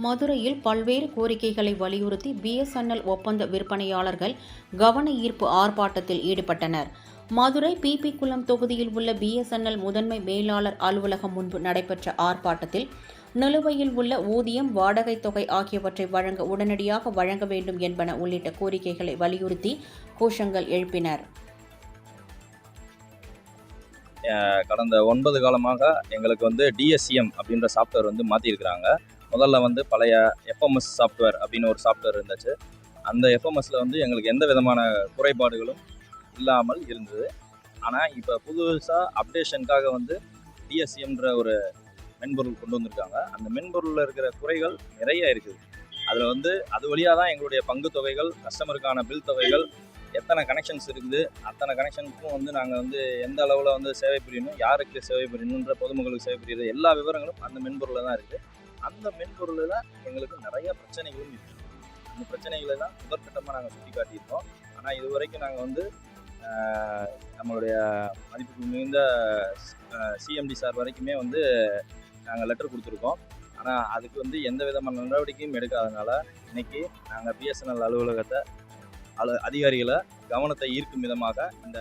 மதுரையில் பல்வேறு கோரிக்கைகளை வலியுறுத்தி பிஎஸ்என்எல் ஒப்பந்த விற்பனையாளர்கள் கவன ஈர்ப்பு ஆர்ப்பாட்டத்தில் ஈடுபட்டனர். மதுரை பிபி குளம் தொகுதியில் உள்ள பிஎஸ்என்எல் முதன்மை மேலாளர் அலுவலகம் முன்பு நடைபெற்ற ஆர்ப்பாட்டத்தில் நிலுவையில் உள்ள ஊதியம், வாடகை தொகை ஆகியவற்றை உடனடியாக வழங்க வேண்டும் என்பன உள்ளிட்ட கோரிக்கைகளை வலியுறுத்தி கோஷங்கள் எழுப்பினர். கடந்த 9 காலமாக எங்களுக்கு டிஎஸ்சிஎம் அப்படின்ற சாஃப்ட்வேர் மாற்றிருக்கிறாங்க. முதல்ல பழைய எஃப்எம்எஸ் சாஃப்ட்வேர் அப்படின்னு ஒரு சாஃப்ட்வேர் இருந்துச்சு. அந்த எஃப்எம்எஸில் எங்களுக்கு எந்த விதமான குறைபாடுகளும் இல்லாமல் இருந்தது. ஆனால் இப்போ புதுசாக அப்டேஷனுக்காக டிஎஸ்சிஎம்ன்ற ஒரு மென்பொருள் கொண்டு வந்திருக்காங்க. அந்த மென்பொருளில் இருக்கிற குறைகள் நிறைய இருக்குது. அதில் அது வழியாக தான் எங்களுடைய பங்கு தொகைகள், கஸ்டமருக்கான பில் தொகைகள், எத்தனை கனெக்ஷன்ஸ் இருக்குது, அத்தனை கனெக்ஷனுக்கும் நாங்கள் எந்த அளவில் சேவை புரியணும், யாருக்கு சேவை புரியணுன்ற, பொதுமக்களுக்கு சேவை புரியுது, எல்லா விவரங்களும் அந்த மென்பொருளில் தான் இருக்குது. அந்த மென்பொருளில் எங்களுக்கு நிறைய பிரச்சனைகளும் இருக்குது. அந்த பிரச்சனைகளை தான் முதற்கட்டமாக நாங்கள் சுட்டி காட்டியிருக்கோம். ஆனால் இது வரைக்கும் நாங்கள் நம்மளுடைய மதிப்புக்கு மிகுந்த சிஎம்டி சார் வரைக்குமே நாங்கள் லெட்டர் கொடுத்துருக்கோம். ஆனால் அதுக்கு எந்த விதமான நடவடிக்கையும் எடுக்காதனால இன்றைக்கி நாங்கள் பிஎஸ்என்எல் அலுவலகத்தை அதிகாரிகளை கவனத்தை ஈர்க்கும் விதமாக இந்த